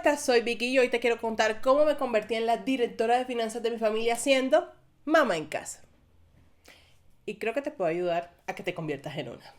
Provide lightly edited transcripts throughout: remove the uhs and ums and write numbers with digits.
estás? Soy Vicky y hoy te quiero contar cómo me convertí en la directora de finanzas de mi familia siendo mamá en casa. Y creo que te puedo ayudar a que te conviertas en una.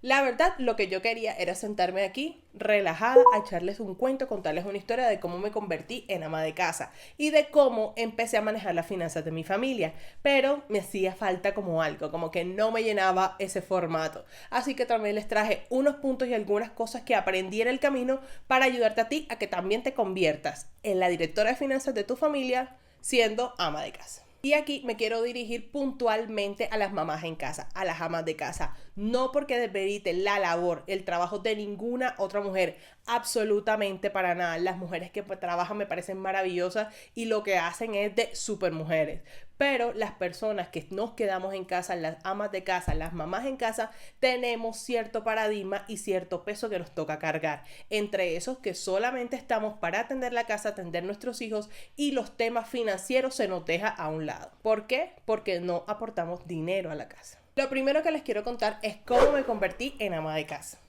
La verdad, lo que yo quería era sentarme aquí, relajada, a echarles un cuento, contarles una historia de cómo me convertí en ama de casa y de cómo empecé a manejar las finanzas de mi familia. Pero me hacía falta como algo, como que no me llenaba ese formato. Así que también les traje unos puntos y algunas cosas que aprendí en el camino para ayudarte a ti a que también te conviertas en la directora de finanzas de tu familia siendo ama de casa. Y aquí me quiero dirigir puntualmente a las mamás en casa, a las amas de casa. No porque desmerite la labor, el trabajo de ninguna otra mujer, absolutamente para nada. Las mujeres que trabajan me parecen maravillosas y lo que hacen es de super mujeres. Pero las personas que nos quedamos en casa, las amas de casa, las mamás en casa, tenemos cierto paradigma y cierto peso que nos toca cargar. Entre esos que solamente estamos para atender la casa, atender nuestros hijos y los temas financieros se nos deja a un lado. ¿Por qué? Porque no aportamos dinero a la casa. Lo primero que les quiero contar es cómo me convertí en ama de casa.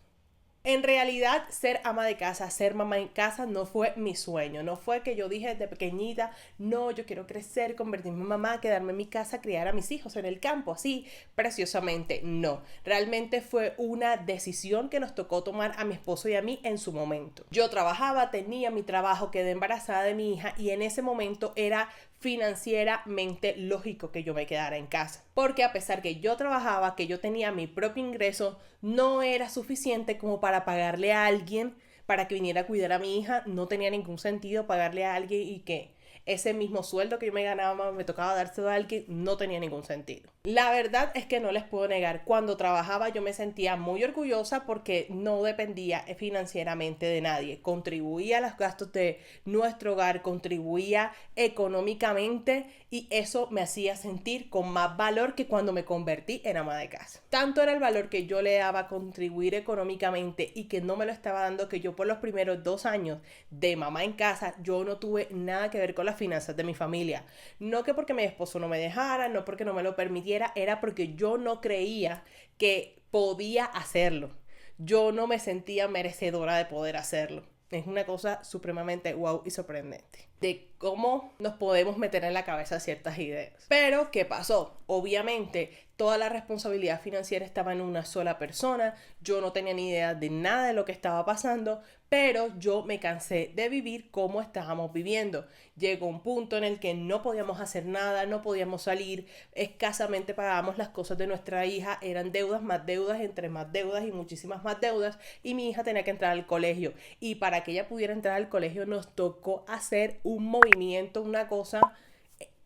En realidad, ser ama de casa, ser mamá en casa no fue mi sueño. No fue que yo dije desde pequeñita, no, yo quiero crecer, convertirme en mamá, quedarme en mi casa, criar a mis hijos en el campo, así preciosamente. No, realmente fue una decisión que nos tocó tomar a mi esposo y a mí en su momento. Yo trabajaba, tenía mi trabajo, quedé embarazada de mi hija y en ese momento era financieramente lógico que yo me quedara en casa. Porque a pesar que yo trabajaba, que yo tenía mi propio ingreso, no era suficiente como para pagarle a alguien para que viniera a cuidar a mi hija. No tenía ningún sentido pagarle a alguien y que ese mismo sueldo que yo me ganaba me tocaba dárselo a alguien. No tenía ningún sentido. La verdad es que no les puedo negar, cuando trabajaba yo me sentía muy orgullosa porque no dependía financieramente de nadie. Contribuía a los gastos de nuestro hogar, contribuía económicamente y eso me hacía sentir con más valor que cuando me convertí en ama de casa. Tanto era el valor que yo le daba a contribuir económicamente y que no me lo estaba dando que yo por los primeros 2 años de mamá en casa yo no tuve nada que ver con las finanzas de mi familia. No que porque mi esposo no me dejara, no porque no me lo permitiera, era porque yo no creía que podía hacerlo. Yo no me sentía merecedora de poder hacerlo. Es una cosa supremamente wow y sorprendente de cómo nos podemos meter en la cabeza ciertas ideas. Pero, ¿qué pasó? Obviamente, toda la responsabilidad financiera estaba en una sola persona. Yo no tenía ni idea de nada de lo que estaba pasando, pero yo me cansé de vivir como estábamos viviendo. Llegó un punto en el que no podíamos hacer nada, no podíamos salir, escasamente pagábamos las cosas de nuestra hija, eran deudas, más deudas, entre más deudas y muchísimas más deudas, y mi hija tenía que entrar al colegio. Y para que ella pudiera entrar al colegio nos tocó hacer un movimiento, una cosa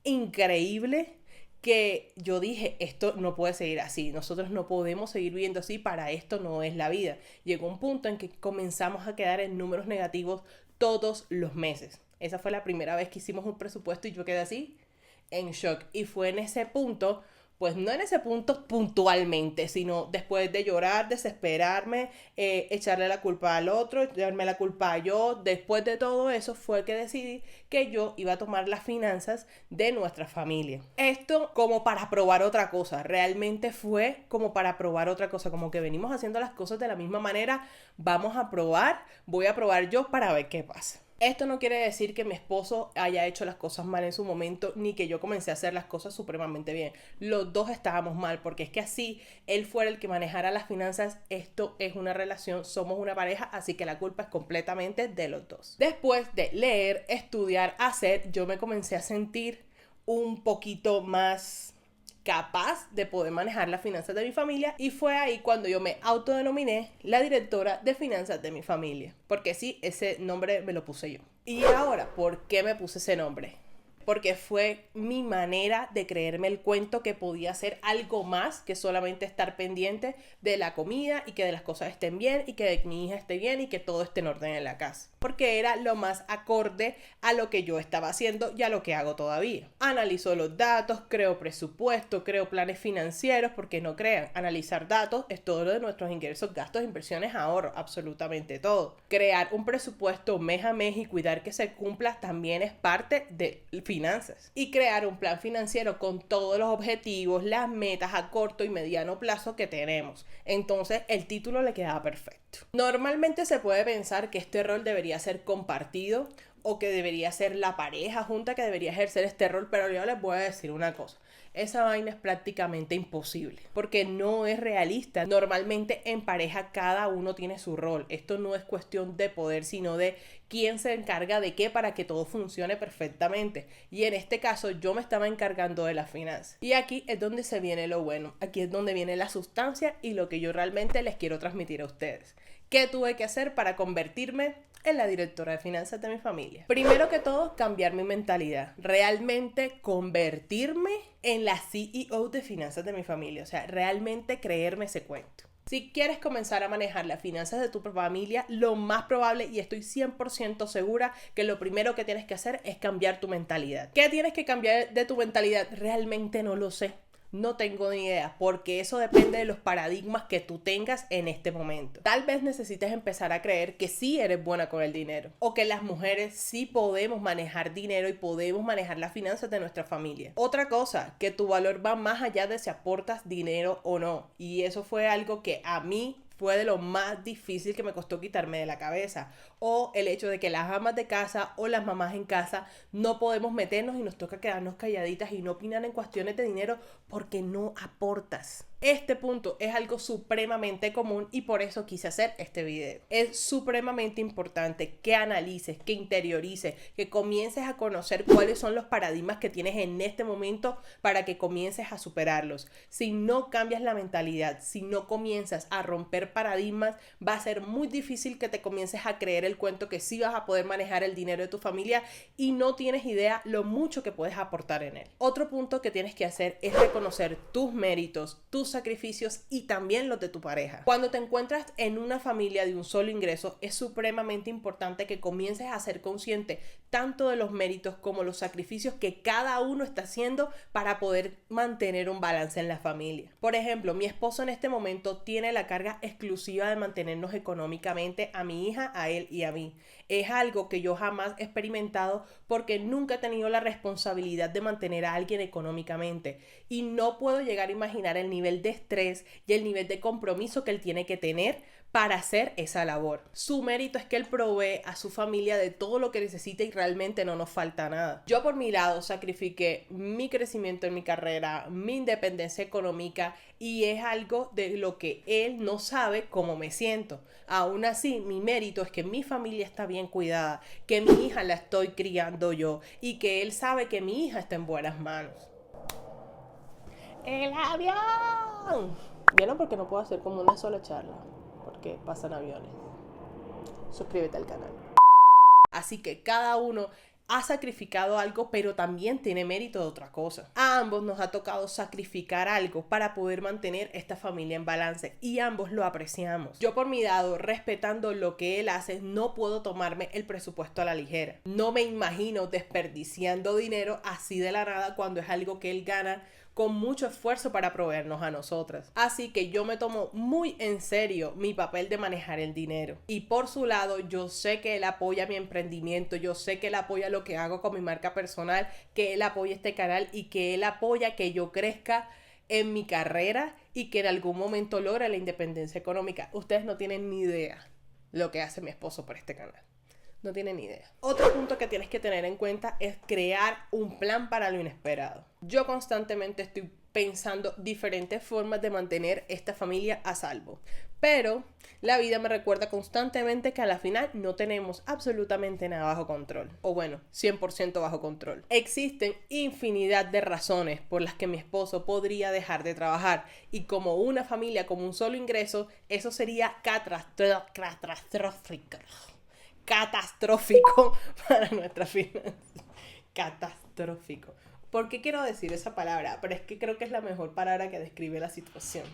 increíble que yo dije, esto no puede seguir así, nosotros no podemos seguir viviendo así, para esto no es la vida. Llegó un punto en que comenzamos a quedar en números negativos todos los meses. Esa fue la primera vez que hicimos un presupuesto y yo quedé así en shock. Y fue en ese punto, pues no en ese punto puntualmente, sino después de llorar, desesperarme, echarle la culpa al otro, echarme la culpa a yo. Después de todo eso fue que decidí que yo iba a tomar las finanzas de nuestra familia. Esto como para probar otra cosa, realmente fue como para probar otra cosa, como que venimos haciendo las cosas de la misma manera, vamos a probar, voy a probar yo para ver qué pasa. Esto no quiere decir que mi esposo haya hecho las cosas mal en su momento, ni que yo comencé a hacer las cosas supremamente bien. Los dos estábamos mal, porque es que así él fuera el que manejara las finanzas. Esto es una relación, somos una pareja, así que la culpa es completamente de los dos. Después de leer, estudiar, hacer, yo me comencé a sentir un poquito más capaz de poder manejar las finanzas de mi familia y fue ahí cuando yo me autodenominé la directora de finanzas de mi familia, porque sí, ese nombre me lo puse yo. Y ahora, ¿por qué me puse ese nombre? Porque fue mi manera de creerme el cuento que podía ser algo más que solamente estar pendiente de la comida y que de las cosas estén bien y que mi hija esté bien y que todo esté en orden en la casa. Porque era lo más acorde a lo que yo estaba haciendo y a lo que hago todavía. Analizo los datos, creo presupuesto, creo planes financieros, porque no crean, analizar datos es todo lo de nuestros ingresos, gastos, inversiones, ahorro, absolutamente todo. Crear un presupuesto mes a mes y cuidar que se cumpla también es parte del finanzas y crear un plan financiero con todos los objetivos, las metas a corto y mediano plazo que tenemos. Entonces el título le queda perfecto. Normalmente se puede pensar que este rol debería ser compartido o que debería ser la pareja junta que debería ejercer este rol, pero yo les voy a decir una cosa. Esa vaina es prácticamente imposible porque no es realista. Normalmente en pareja cada uno tiene su rol. Esto no es cuestión de poder, sino de quién se encarga de qué para que todo funcione perfectamente. Y en este caso yo me estaba encargando de las finanzas. Y aquí es donde se viene lo bueno. Aquí es donde viene la sustancia y lo que yo realmente les quiero transmitir a ustedes. ¿Qué tuve que hacer para convertirme en la directora de finanzas de mi familia? Primero que todo, cambiar mi mentalidad. Realmente convertirme en la CEO de finanzas de mi familia. O sea, realmente creerme ese cuento. Si quieres comenzar a manejar las finanzas de tu familia, lo más probable, y estoy 100% segura, que lo primero que tienes que hacer es cambiar tu mentalidad. ¿Qué tienes que cambiar de tu mentalidad? Realmente no lo sé. No tengo ni idea, porque eso depende de los paradigmas que tú tengas en este momento. Tal vez necesites empezar a creer que sí eres buena con el dinero, o que las mujeres sí podemos manejar dinero y podemos manejar las finanzas de nuestra familia. Otra cosa, que tu valor va más allá de si aportas dinero o no, y eso fue algo que a mí fue de lo más difícil que me costó quitarme de la cabeza. O el hecho de que las amas de casa o las mamás en casa no podemos meternos y nos toca quedarnos calladitas y no opinar en cuestiones de dinero porque no aportas. Este punto es algo supremamente común y por eso quise hacer este video. Es supremamente importante que analices, que interiorices, que comiences a conocer cuáles son los paradigmas que tienes en este momento para que comiences a superarlos. Si no cambias la mentalidad, si no comienzas a romper paradigmas, va a ser muy difícil que te comiences a creer el cuento que sí vas a poder manejar el dinero de tu familia y no tienes idea lo mucho que puedes aportar en él. Otro punto que tienes que hacer es reconocer tus méritos, tus sacrificios y también los de tu pareja. Cuando te encuentras en una familia de un solo ingreso, es supremamente importante que comiences a ser consciente tanto de los méritos como los sacrificios que cada uno está haciendo para poder mantener un balance en la familia. Por ejemplo, mi esposo en este momento tiene la carga exclusiva de mantenernos económicamente a mi hija, a él y a mí. Es algo que yo jamás he experimentado porque nunca he tenido la responsabilidad de mantener a alguien económicamente y no puedo llegar a imaginar el nivel de estrés y el nivel de compromiso que él tiene que tener para hacer esa labor. Su mérito es que él provee a su familia de todo lo que necesita y realmente no nos falta nada. Yo por mi lado sacrifiqué mi crecimiento en mi carrera, mi independencia económica y es algo de lo que él no sabe cómo me siento. Aún así, mi mérito es que mi familia está bien cuidada, que mi hija la estoy criando yo y que él sabe que mi hija está en buenas manos. ¡El avión! ¿Vieron? Porque no puedo hacer como una sola charla, porque pasan aviones. Suscríbete al canal. Así que cada uno ha sacrificado algo, pero también tiene mérito de otra cosa. A ambos nos ha tocado sacrificar algo para poder mantener esta familia en balance y ambos lo apreciamos. Yo por mi lado, respetando lo que él hace, no puedo tomarme el presupuesto a la ligera. No me imagino desperdiciando dinero así de la nada cuando es algo que él gana con mucho esfuerzo para proveernos a nosotras. Así que yo me tomo muy en serio mi papel de manejar el dinero. Y por su lado, yo sé que él apoya mi emprendimiento, yo sé que él apoya lo que hago con mi marca personal, que él apoya este canal y que él apoya que yo crezca en mi carrera y que en algún momento logre la independencia económica. Ustedes no tienen ni idea lo que hace mi esposo por este canal. No tienen ni idea. Otro punto que tienes que tener en cuenta es crear un plan para lo inesperado. Yo constantemente estoy pensando diferentes formas de mantener esta familia a salvo. Pero la vida me recuerda constantemente que a la final no tenemos absolutamente nada bajo control. O bueno, 100% bajo control. Existen infinidad de razones por las que mi esposo podría dejar de trabajar. Y como una familia, como un solo ingreso, eso sería catastrófico para nuestra finanza. Catastrófico. ¿Por qué quiero decir esa palabra? Pero es que creo que es la mejor palabra que describe la situación.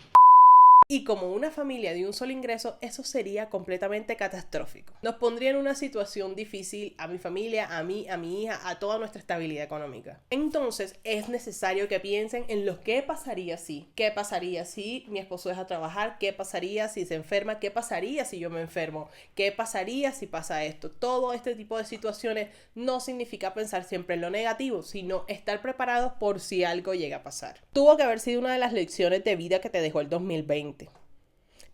Y como una familia de un solo ingreso, eso sería completamente catastrófico. Nos pondría en una situación difícil a mi familia, a mí, a mi hija, a toda nuestra estabilidad económica. Entonces es necesario que piensen en lo que pasaría si. ¿Qué pasaría si mi esposo deja trabajar? ¿Qué pasaría si se enferma? ¿Qué pasaría si yo me enfermo? ¿Qué pasaría si pasa esto? Todo este tipo de situaciones no significa pensar siempre en lo negativo, sino estar preparados por si algo llega a pasar. Tuvo que haber sido una de las lecciones de vida que te dejó el 2020.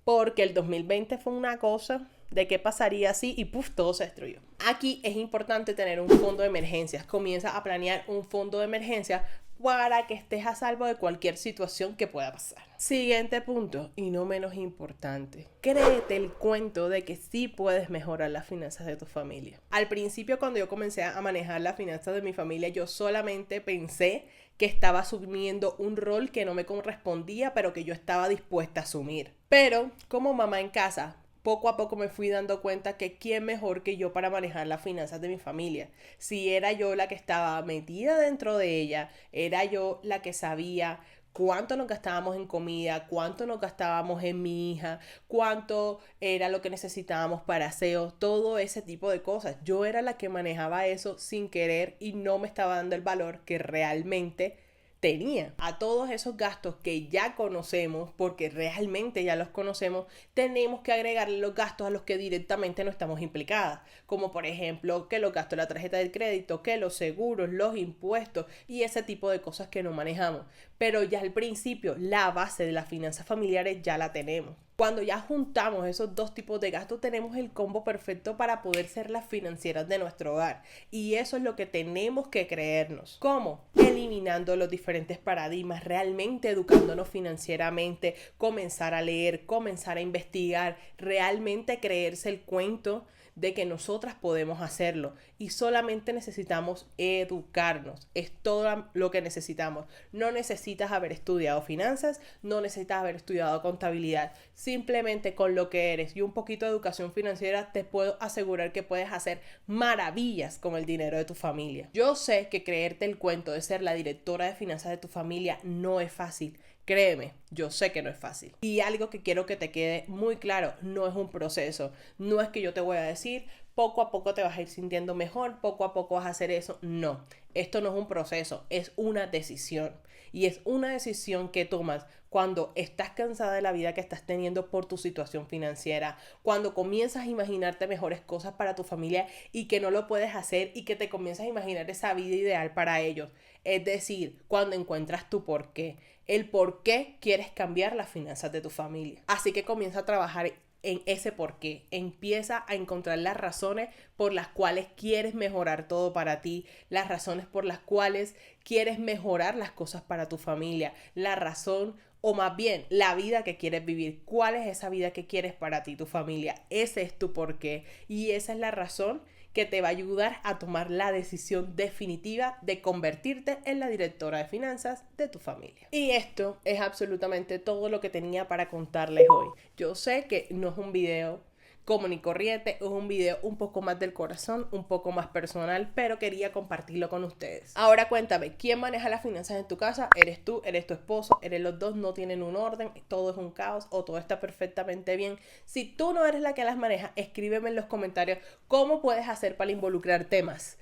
Porque el 2020 fue una cosa de qué pasaría así y ¡puf! Todo se destruyó. Aquí es importante tener un fondo de emergencias. Comienza a planear un fondo de emergencia para que estés a salvo de cualquier situación que pueda pasar. Siguiente punto, y no menos importante. Créete el cuento de que sí puedes mejorar las finanzas de tu familia. Al principio, cuando yo comencé a manejar las finanzas de mi familia, yo solamente pensé que estaba asumiendo un rol que no me correspondía, pero que yo estaba dispuesta a asumir. Pero como mamá en casa, poco a poco me fui dando cuenta que quién mejor que yo para manejar las finanzas de mi familia. Si era yo la que estaba metida dentro de ella, era yo la que sabía cuánto nos gastábamos en comida, cuánto nos gastábamos en mi hija, cuánto era lo que necesitábamos para aseo, todo ese tipo de cosas. Yo era la que manejaba eso sin querer y no me estaba dando el valor que realmente tenía. A todos esos gastos que ya conocemos, porque realmente ya los conocemos, tenemos que agregarle los gastos a los que directamente no estamos implicadas, como por ejemplo que los gastos de la tarjeta de crédito, que los seguros, los impuestos y ese tipo de cosas que no manejamos. Pero ya al principio la base de las finanzas familiares ya la tenemos. Cuando ya juntamos esos dos tipos de gastos, tenemos el combo perfecto para poder ser las financieras de nuestro hogar. Y eso es lo que tenemos que creernos. ¿Cómo? Eliminando los diferentes paradigmas, realmente educándonos financieramente, comenzar a leer, comenzar a investigar, realmente creerse el cuento de que nosotras podemos hacerlo y solamente necesitamos educarnos. Es todo lo que necesitamos. No necesitas haber estudiado finanzas, no necesitas haber estudiado contabilidad. Simplemente con lo que eres y un poquito de educación financiera te puedo asegurar que puedes hacer maravillas con el dinero de tu familia. Yo sé que creerte el cuento de ser la directora de finanzas de tu familia no es fácil. Créeme, yo sé que no es fácil. Y algo que quiero que te quede muy claro, no es un proceso. No es que yo te voy a decir, poco a poco te vas a ir sintiendo mejor, poco a poco vas a hacer eso. No, esto no es un proceso, es una decisión. Y es una decisión que tomas cuando estás cansada de la vida que estás teniendo por tu situación financiera, cuando comienzas a imaginarte mejores cosas para tu familia y que no lo puedes hacer y que te comienzas a imaginar esa vida ideal para ellos. Es decir, cuando encuentras tu porqué, el por qué quieres cambiar las finanzas de tu familia. Así que comienza a trabajar en ese porqué. Empieza a encontrar las razones por las cuales quieres mejorar todo para ti, las razones por las cuales quieres mejorar las cosas para tu familia, la razón o más bien la vida que quieres vivir. ¿Cuál es esa vida que quieres para ti, tu familia? Ese es tu porqué y esa es la razón que te va a ayudar a tomar la decisión definitiva de convertirte en la directora de finanzas de tu familia. Y esto es absolutamente todo lo que tenía para contarles hoy. Yo sé que no es un video común y corriente, es un video un poco más del corazón, un poco más personal, pero quería compartirlo con ustedes. Ahora cuéntame, ¿quién maneja las finanzas en tu casa? ¿Eres tú? ¿Eres tu esposo? ¿Eres los dos? ¿No tienen un orden? ¿Todo es un caos? ¿O todo está perfectamente bien? Si tú no eres la que las maneja, escríbeme en los comentarios cómo puedes hacer para involucrarte más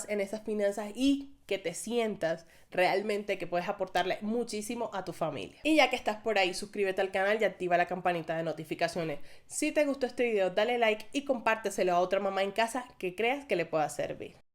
en esas finanzas y que te sientas realmente que puedes aportarle muchísimo a tu familia. Y ya que estás por ahí, suscríbete al canal y activa la campanita de notificaciones. Si te gustó este video, dale like y compárteselo a otra mamá en casa que creas que le pueda servir.